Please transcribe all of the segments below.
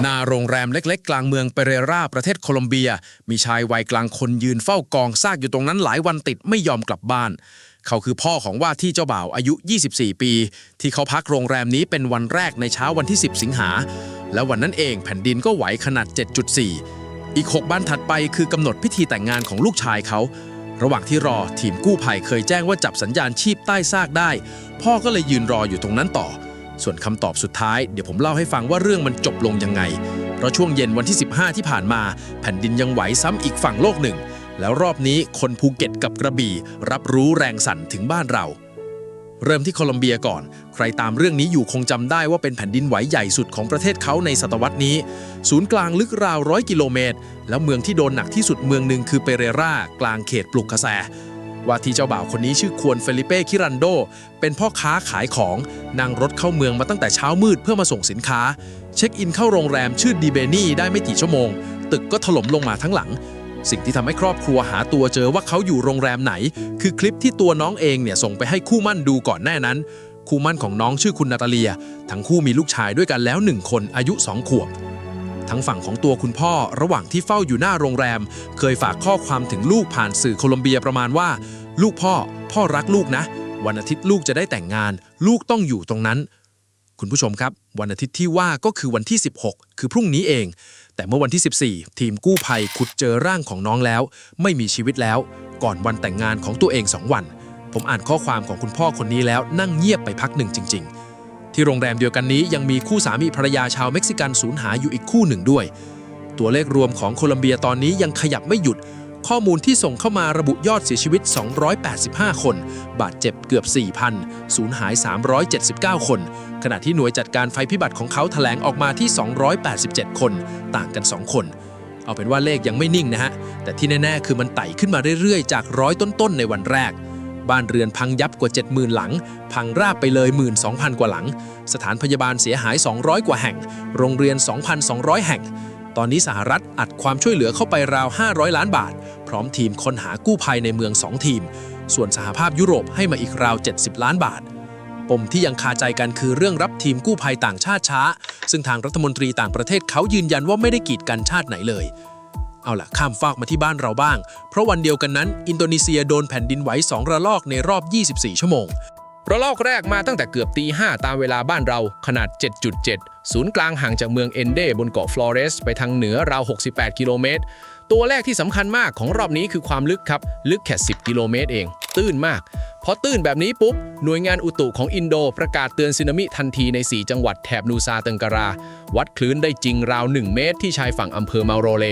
หน้าโรงแรมเล็กๆกลางเมืองเปเรราประเทศโคลอมเบียมีชายวัยกลางคนยืนเฝ้ากองซากอยู่ตรงนั้นหลายวันติดไม่ยอมกลับบ้านเขาคือพ่อของว่าที่เจ้าบ่าวอายุ24 ปีที่เขาพักโรงแรมนี้เป็นวันแรกในเช้าวันที่ 10 สิงหาและวันนั้นเองแผ่นดินก็ไหวขนาด 7.4 อีก6 วันถัดไปคือกำหนดพิธีแต่งงานของลูกชายเขาระหว่างที่รอทีมกู้ภัยเคยแจ้งว่าจับสัญญาณชีพใต้ซากได้พ่อก็เลยยืนรออยู่ตรงนั้นต่อส่วนคำตอบสุดท้ายเดี๋ยวผมเล่าให้ฟังว่าเรื่องมันจบลงยังไงเพราะช่วงเย็นวันที่ 15 ที่ผ่านมาแผ่นดินยังไหวซ้ำอีกฝั่งโลกหนึ่งแล้วรอบนี้คนภูเก็ตกับกระบี่รับรู้แรงสั่นถึงบ้านเราเริ่มที่โคลอมเบียก่อนใครตามเรื่องนี้อยู่คงจำได้ว่าเป็นแผ่นดินไหวใหญ่สุดของประเทศเขาในศตวรรษนี้ศูนย์กลางลึกราว100 กิโลเมตรแล้วเมืองที่โดนหนักที่สุดเมืองหนึ่งคือเปเรรากลางเขตปลุกกระแสว่าที่เจ้าบ่าวคนนี้ชื่อควรเฟลิเป้คิรันโดเป็นพ่อค้าขายของนั่งรถเข้าเมืองมาตั้งแต่เช้ามืดเพื่อมาส่งสินค้าเช็คอินเข้าโรงแรมชื่อดีเบนี่ได้ไม่กี่ชั่วโมงตึกก็ถล่มลงมาทั้งหลังสิ่งที่ทำให้ครอบครัวหาตัวเจอว่าเขาอยู่โรงแรมไหนคือคลิปที่ตัวน้องเองเนี่ยส่งไปให้คู่มั่นดูก่อนหน้านั้นคู่มั่นของน้องชื่อคุณนาตาเลียทั้งคู่มีลูกชายด้วยกันแล้ว1 คนอายุ2 ขวบทั้งฝั่งของตัวคุณพ่อระหว่างที่เฝ้าอยู่หน้าโรงแรมเคยฝากข้อความถึงลูกผ่านสื่อโคลอมเบียประมาณว่าลูกพ่อรักลูกนะวันอาทิตย์ลูกจะได้แต่งงานลูกต้องอยู่ตรงนั้นคุณผู้ชมครับวันอาทิตย์ที่ว่าก็คือวันที่ 16 คือพรุ่งนี้เองแต่เมื่อวันที่ 14 ทีมกู้ภัยขุดเจอร่างของน้องแล้วไม่มีชีวิตแล้วก่อนวันแต่งงานของตัวเอง2 วันผมอ่านข้อความของคุณพ่อคนนี้แล้วนั่งเงียบไปพักหนึ่งจริงๆที่โรงแรมเดียวกันนี้ยังมีคู่สามีภรรยาชาวเม็กซิกันสูญหายอยู่อีกคู่หนึ่งด้วยตัวเลขรวมของโคลอมเบียตอนนี้ยังขยับไม่หยุดข้อมูลที่ส่งเข้ามาระบุยอดเสียชีวิต285 คนบาดเจ็บเกือบ 4,000 สูญหาย379 คนขณะที่หน่วยจัดการภัยพิบัติของเขาแถลงออกมาที่287 คนต่างกัน2 คนเอาเป็นว่าเลขยังไม่นิ่งนะฮะแต่ที่แน่ๆคือมันไต่ขึ้นมาเรื่อยๆจาก100ต้นๆในวันแรกบ้านเรือนพังยับกว่า 70,000 หลังพังราบไปเลย 12,000 กว่าหลังสถานพยาบาลเสียหาย200 กว่าแห่งโรงเรียน 2,200 แห่งตอนนี้สหรัฐอัดความช่วยเหลือเข้าไปราว500 ล้านบาทพร้อมทีมค้นหากู้ภัยในเมือง2 ทีมส่วนสหภาพยุโรปให้มาอีกราว70 ล้านบาทปมที่ยังคาใจกันคือเรื่องรับทีมกู้ภัยต่างชาติช้าซึ่งทางรัฐมนตรีต่างประเทศเขายืนยันว่าไม่ได้กีดกันชาติไหนเลยเอาล่ะข้ามฟากมาที่บ้านเราบ้างเพราะวันเดียวกันนั้นอินโดนีเซียโดนแผ่นดินไหว2 ระลอกในรอบ 24 ชั่วโมงระลอกแรกมาตั้งแต่เกือบตี 5ตามเวลาบ้านเราขนาด 7.7 ศูนย์กลางห่างจากเมืองเอนเดบนเกาะฟลอเรสไปทางเหนือราว68 กิโลเมตรตัวแรกที่สำคัญมากของรอบนี้คือความลึกครับลึกแค่10 กิโลเมตรเองตื้นมากพอตื้นแบบนี้ปุ๊บหน่วยงานอุตุของอินโดประกาศเตือนสึนามิทันทีใน4 จังหวัดแถบนูซาเติงการาวัดคลื่นได้จริงราว1 เมตรที่ชายฝั่งอำเภอเมาโรเล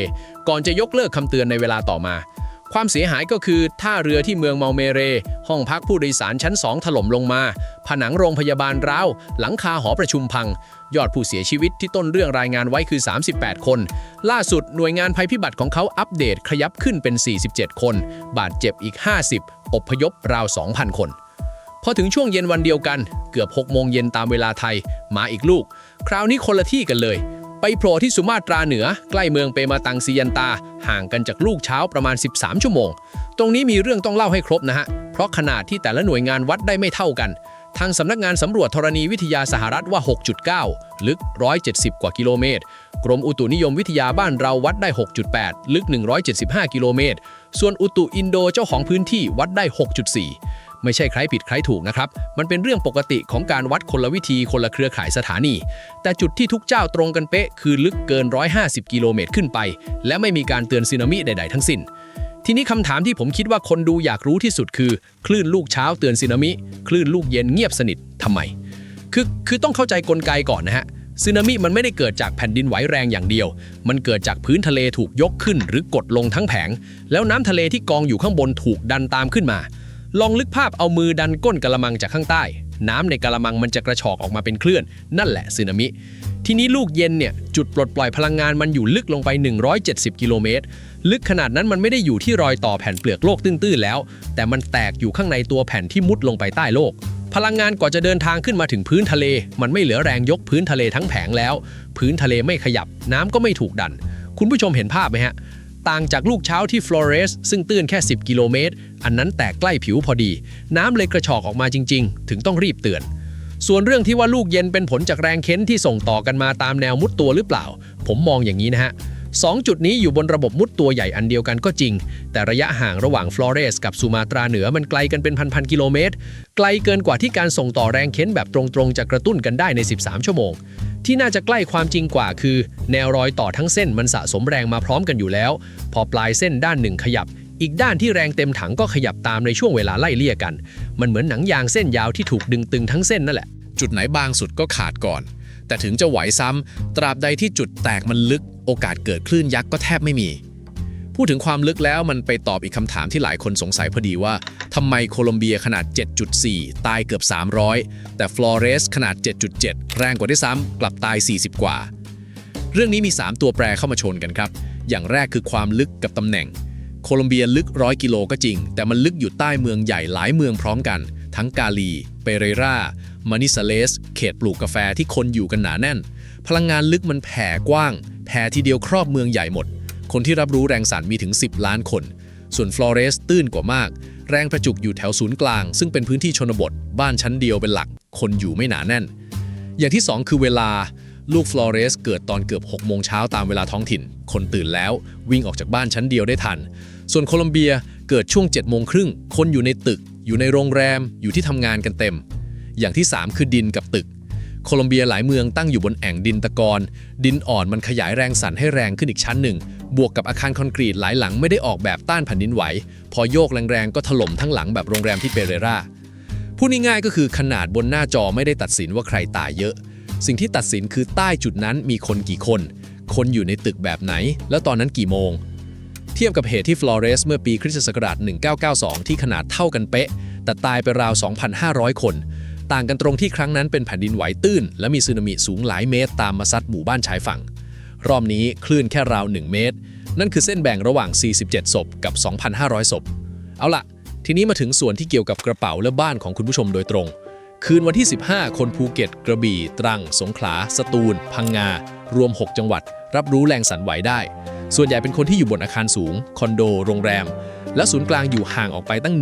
ก่อนจะยกเลิกคำเตือนในเวลาต่อมาความเสียหายก็คือท่าเรือที่เมืองเมาเมเรห้องพักผู้โดยสารชั้น2ถล่มลงมาผนังโรงพยาบาลร้าวหลังคาหอประชุมพังยอดผู้เสียชีวิตที่ต้นเรื่องรายงานไว้คือ38 คนล่าสุดหน่วยงานภัยพิบัติของเขาอัปเดตขยับขึ้นเป็น47 คนบาดเจ็บอีก50อพยพราว 2,000 คนพอถึงช่วงเย็นวันเดียวกันเกือบ6 โมงเย็นตามเวลาไทยมาอีกลูกคราวนี้คนละที่กันเลยไปโผล่ที่สุมาตราเหนือใกล้เมืองเปมาตังซียันตาห่างกันจากลูกเช้าประมาณ13 ชั่วโมงตรงนี้มีเรื่องต้องเล่าให้ครบนะฮะเพราะขนาดที่แต่ละหน่วยงานวัดได้ไม่เท่ากันทางสำนักงานสำรวจธรณีวิทยาสหรัฐว่า 6.9 ลึก170 กว่ากิโลเมตรกรมอุตุนิยมวิทยาบ้านเราวัดได้ 6.8 ลึก175 กิโลเมตรส่วนอุตุอินโดเจ้าของพื้นที่วัดได้ 6.4 ไม่ใช่ใครผิดใครถูกนะครับมันเป็นเรื่องปกติของการวัดคนละวิธีคนละเครือข่ายสถานีแต่จุดที่ทุกเจ้าตรงกันเป๊ะคือลึกเกิน150 กิโลเมตรขึ้นไปและไม่มีการเตือนสึนามิใดๆทั้งสิ้นทีนี้คำถามที่ผมคิดว่าคนดูอยากรู้ที่สุดคือคลื่นลูกเช้าเตือนสึนามิคลื่นลูกเย็นเงียบสนิททำไมคือต้องเข้าใจกลไกก่อนนะฮะสึนามิมันไม่ได้เกิดจากแผ่นดินไหวแรงอย่างเดียวมันเกิดจากพื้นทะเลถูกยกขึ้นหรือกดลงทั้งแผงแล้วน้ำทะเลที่กองอยู่ข้างบนถูกดันตามขึ้นมาลองนึกภาพเอามือดันก้นกะละมังจากข้างใต้น้ำในกะละมังมันจะกระชอกออกมาเป็นคลื่นนั่นแหละสึนามิทีนี้ลูกเย็นเนี่ยจุดปลดปล่อยพลังงานมันอยู่ลึกลงไป170 กิโลเมตรลึกขนาดนั้นมันไม่ได้อยู่ที่รอยต่อแผ่นเปลือกโลกตื้นๆแล้วแต่มันแตกอยู่ข้างในตัวแผ่นที่มุดลงไปใต้โลกพลังงานก่อนจะเดินทางขึ้นมาถึงพื้นทะเลมันไม่เหลือแรงยกพื้นทะเลทั้งแผงแล้วพื้นทะเลไม่ขยับน้ำก็ไม่ถูกดันคุณผู้ชมเห็นภาพไหมฮะต่างจากลูกเช้าที่ฟลอเรสซึ่งตื้นแค่10 กิโลเมตรอันนั้นแตกใกล้ผิวพอดีน้ำเลยกระชอกออกมาจริงๆถึงต้องรีบเตือน ส่วนเรื่องที่ว่าลูกเย็นเป็นผลจากแรงเค้นที่ส่งต่อกันมาตามแนวมุดตัวหรือเปล่า ผมมองอย่างนี้นะฮะ2 จุดนี้อยู่บนระบบมุดตัวใหญ่อันเดียวกันก็จริงแต่ระยะห่างระหว่างฟลอเรสกับสุมาตราเหนือมันไกลกันเป็นพันๆกิโลเมตรไกลเกินกว่าที่การส่งต่อแรงเค้นแบบตรงๆจะกระตุ้นกันได้ใน13ชั่วโมงที่น่าจะใกล้ความจริงกว่าคือแนวรอยต่อทั้งเส้นมันสะสมแรงมาพร้อมกันอยู่แล้วพอปลายเส้นด้านหนึ่งขยับอีกด้านที่แรงเต็มถังก็ขยับตามในช่วงเวลาไล่เลี่ยกันมันเหมือนหนังยางเส้นยาวที่ถูกดึงตึงทั้งเส้นนั่นแหละจุดไหนบางสุดก็ขาดก่อนแต่ถึงจะไหวซ้ำตราบใดที่จุดแตกมันลึกโอกาสเกิดคลื่นยักษ์ก็แทบไม่มีพูดถึงความลึกแล้วมันไปตอบอีกคำถามที่หลายคนสงสัยพอดีว่าทำไมโคลอมเบียขนาด 7.4 ตายเกือบ300แต่ฟลอเรสขนาด 7.7 แรงกว่าด้วยซ้ำกลับตาย40กว่าเรื่องนี้มี3ตัวแปรเข้ามาชนกันครับอย่างแรกคือความลึกกับตำแหน่งโคลอมเบียลึก100กิโลก็จริงแต่มันลึกอยู่ใต้เมืองใหญ่หลายเมืองพร้อมกันทั้งกาลีเปเรรามานิซาเลสเขตปลูกกาแฟที่คนอยู่กันหนาแน่นพลังงานลึกมันแผ่กว้างแผ่ทีเดียวครอบเมืองใหญ่หมดคนที่รับรู้แรงสั่นมีถึง10ล้านคนส่วนฟลอเรสตื้นกว่ามากแรงประจุอยู่แถวศูนย์กลางซึ่งเป็นพื้นที่ชนบทบ้านชั้นเดียวเป็นหลักคนอยู่ไม่หนาแน่นอย่างที่2คือเวลาลูกฟลอเรสเกิดตอนเกือบ6โมงเช้าตามเวลาท้องถิ่นคนตื่นแล้ววิ่งออกจากบ้านชั้นเดียวได้ทันส่วนโคลอมเบียเกิดช่วง7โมงครึ่งคนอยู่ในตึกอยู่ในโรงแรมอยู่ที่ทำงานกันเต็มอย่างที่3คือดินกับตึกโคลอมเบียหลายเมืองตั้งอยู่บนแอ่งดินตะกอนดินอ่อนมันขยายแรงสั่นให้แรงขึ้นอีกชั้นหนึ่งบวกกับอาคารคอนกรีตหลายหลังไม่ได้ออกแบบต้านแผ่นดินไหวพอโยกแรงๆก็ถล่มทั้งหลังแบบโรงแรมที่เปเรราพูดง่ายๆก็คือขนาดบนหน้าจอไม่ได้ตัดสินว่าใครตายเยอะสิ่งที่ตัดสินคือใต้จุดนั้นมีคนกี่คนคนอยู่ในตึกแบบไหนแล้วตอนนั้นกี่โมงเทียบกับเหตุที่ฟลอเรสเมื่อปีคริสตศักราช1992ที่ขนาดเท่ากันเป๊ะแต่ตายไปราว 2,500 คนต่างกันตรงที่ครั้งนั้นเป็นแผ่นดินไหวตื้นและมีสึนามิสูงหลายเมตรตามมาซัดหมู่บ้านชายฝั่งรอบนี้คลื่นแค่ราว1เมตรนั่นคือเส้นแบ่งระหว่าง47ศพกับ 2,500 ศพเอาล่ะทีนี้มาถึงส่วนที่เกี่ยวกับกระเป๋าและบ้านของคุณผู้ชมโดยตรงคืนวันที่15คนภูเก็ตกระบี่ตรังสงขลาสตูลพังงารวม6จังหวัดรับรู้แรงสั่นไหวได้ส่วนใหญ่เป็นคนที่อยู่บนอาคารสูงคอนโดโรงแรมและศูนย์กลางอยู่ห่างออกไปตั้ง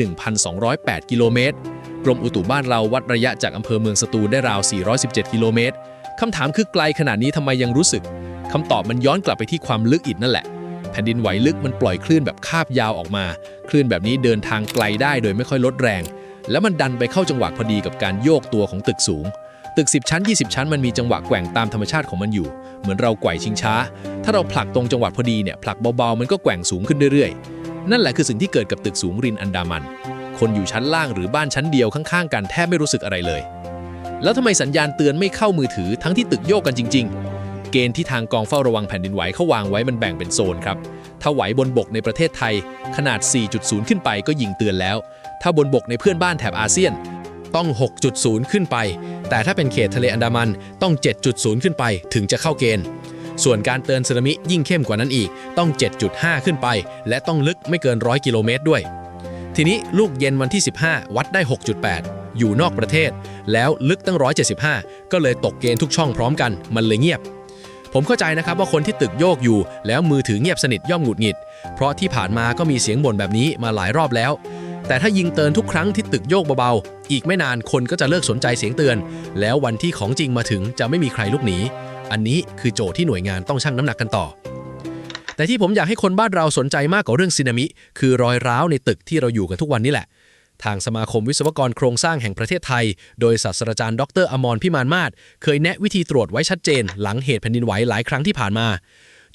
1,208 กิโลเมตรกรมอุตุบ้านเราวัดระยะจากอำเภอเมืองสตูลได้ราว417กิโลเมตรคำถามคือไกลขนาดนี้ทำไมยังรู้สึกคำตอบมันย้อนกลับไปที่ความลึกอีกนั่นแหละแผ่นดินไหวลึกมันปล่อยคลื่นแบบคาบยาวออกมาคลื่นแบบนี้เดินทางไกลได้โดยไม่ค่อยลดแรงแล้วมันดันไปเข้าจังหวะพอดีกับการโยกตัวของตึกสูงตึก10ชั้น20ชั้นมันมีจังหวะแกว่งตามธรรมชาติของมันอยู่เหมือนเราไกว่ชิงช้าถ้าเราผลักตรงจังหวะพอดีเนี่ยผลักเบาๆมันก็แกว่งสูงขึ้นเรื่อยๆนั่นแหละคือสิ่งที่เกิดกับตึกสูงริมอันดามันคนอยู่ชั้นล่างหรือบ้านชั้นเดียวข้างๆกันแทบไม่รู้สึกอะไรเลยแล้วทำไมสัญญาณเตือนไม่เข้ามือถือทั้งที่ตึกโยกกันจริงๆเกณฑ์ที่ทางกองเฝ้าระวังแผ่นดินไหวเขาวางไว้มันแบ่งเป็นโซนครับถ้าไหวบนบกในประเทศไทยขนาด 4.0 ขึ้นไปก็ยิงเตือนแล้วถ้าบนบกในเพื่อนบ้านแถบอาเซียนต้อง 6.0 ขึ้นไปแต่ถ้าเป็นเขตทะเลอันดามันต้อง 7.0 ขึ้นไปถึงจะเข้าเกณฑ์ส่วนการเตือนสึนามิยิ่งเข้มกว่านั้นอีกต้อง 7.5 ขึ้นไปและต้องลึกไม่เกิน100กิโลเมตรด้วยทีนี้ลูกเย็นวันที่15วัดได้ 6.8 อยู่นอกประเทศแล้วลึกตั้ง175ก็เลยตกเกณฑ์ทุกช่องพร้อมกันมันเลยเงียบผมเข้าใจนะครับว่าคนที่ตึกโยกอยู่แล้วมือถือเงียบสนิทย่อมหงุดหงิดเพราะที่ผ่านมาก็มีเสียงบ่นแบบนี้มาหลายรอบแล้วแต่ถ้ายิงเตือนทุกครั้งที่ตึกโยกเบาๆอีกไม่นานคนก็จะเลิกสนใจเสียงเตือนแล้ววันที่ของจริงมาถึงจะไม่มีใครลุกหนีอันนี้คือโจทย์ที่หน่วยงานต้องชั่งน้ำหนักกันต่อแต่ที่ผมอยากให้คนบ้านเราสนใจมากกว่าเรื่องสึนามิคือรอยร้าวในตึกที่เราอยู่กันทุกวันนี้แหละทางสมาคมวิศวกรโครงสร้างแห่งประเทศไทยโดยศาสตราจารย์ดร.อมรพิมานมาศเคยแนะวิธีตรวจไว้ชัดเจนหลังเหตุแผ่นดินไหวหลายครั้งที่ผ่านมา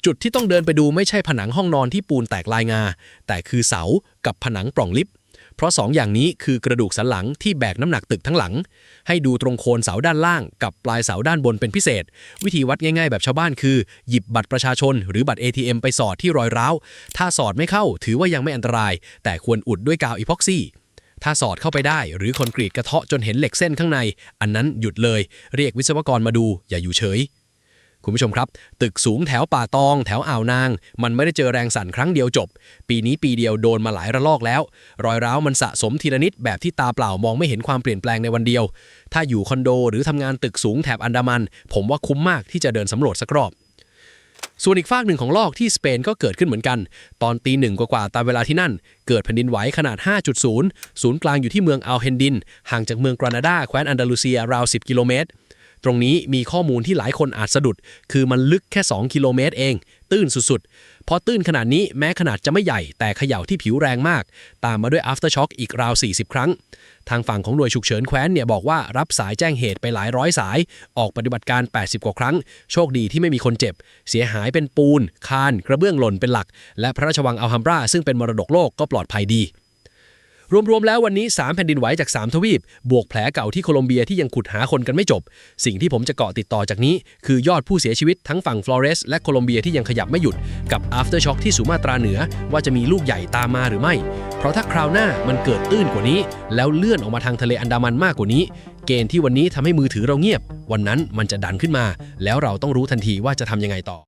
จุดที่ต้องเดินไปดูไม่ใช่ผนังห้องนอนที่ปูนแตกลายงาแต่คือเสากับผนังปล่องลิฟต์เพราะ2 อย่างนี้คือกระดูกสันหลังที่แบกน้ำหนักตึกทั้งหลังให้ดูตรงโคนเสาด้านล่างกับปลายเสาด้านบนเป็นพิเศษวิธีวัดง่ายๆแบบชาวบ้านคือหยิบบัตรประชาชนหรือบัตร ATM ไปสอดที่รอยร้าวถ้าสอดไม่เข้าถือว่ายังไม่อันตรายแต่ควรอุดด้วยกาวอีพ็อกซี่ถ้าสอดเข้าไปได้หรือคอนกรีตกระเทาะจนเห็นเหล็กเส้นข้างในอันนั้นหยุดเลยเรียกวิศวกรมาดูอย่าอยู่เฉยคุณผู้ชมครับตึกสูงแถวป่าตองแถวอ่าวนางมันไม่ได้เจอแรงสั่นครั้งเดียวจบปีนี้ปีเดียวโดนมาหลายระลอกแล้วรอยร้าวมันสะสมทีละนิดแบบที่ตาเปล่ามองไม่เห็นความเปลี่ยนแปลงในวันเดียวถ้าอยู่คอนโดหรือทำงานตึกสูงแถบอันดามันผมว่าคุ้มมากที่จะเดินสำรวจสักรอบส่วนอีกฝากหนึ่งของโลกที่สเปนก็เกิดขึ้นเหมือนกันตอนตี 1กว่าตามเวลาที่นั่นเกิดแผ่นดินไหวขนาด 5.0 ศูนย์กลางอยู่ที่เมืองอัลเฮนดินห่างจากเมืองกรานาดาแคว้นอันดาลูเซียราว10กิโลเมตร ตรงนี้มีข้อมูลที่หลายคนอาจสะดุดคือมันลึกแค่2 กิโลเมตรเองตื้นสุดๆพอตื้นขนาดนี้แม้ขนาดจะไม่ใหญ่แต่เขย่าที่ผิวแรงมากตามมาด้วย aftershock อีกราว40 ครั้งทางฝั่งของหน่วยฉุกเฉินแคว้นเนี่ยบอกว่ารับสายแจ้งเหตุไปหลายร้อยสายออกปฏิบัติการ80 กว่าครั้งโชคดีที่ไม่มีคนเจ็บเสียหายเป็นปูนคานกระเบื้องหล่นเป็นหลักและพระราชวังอัลฮัมบราซึ่งเป็นมรดกโลกก็ปลอดภัยดีรวมๆแล้ววันนี้3แผ่นดินไหวจาก3ทวีปบวกแผลเก่าที่โคลอมเบียที่ยังขุดหาคนกันไม่จบสิ่งที่ผมจะเกาะติดต่อจากนี้คือยอดผู้เสียชีวิตทั้งฝั่งฟลอเรสและโคลอมเบียที่ยังขยับไม่หยุดกับ aftershock ที่สุมาตราเหนือว่าจะมีลูกใหญ่ตามมาหรือไม่เพราะถ้าคราวหน้ามันเกิดตื้นกว่านี้แล้วเลื่อนออกมาทางทะเลอันดามันมากกว่านี้เกณฑ์ที่วันนี้ทำให้มือถือเราเงียบวันนั้นมันจะดันขึ้นมาแล้วเราต้องรู้ทันทีว่าจะทำยังไงต่อ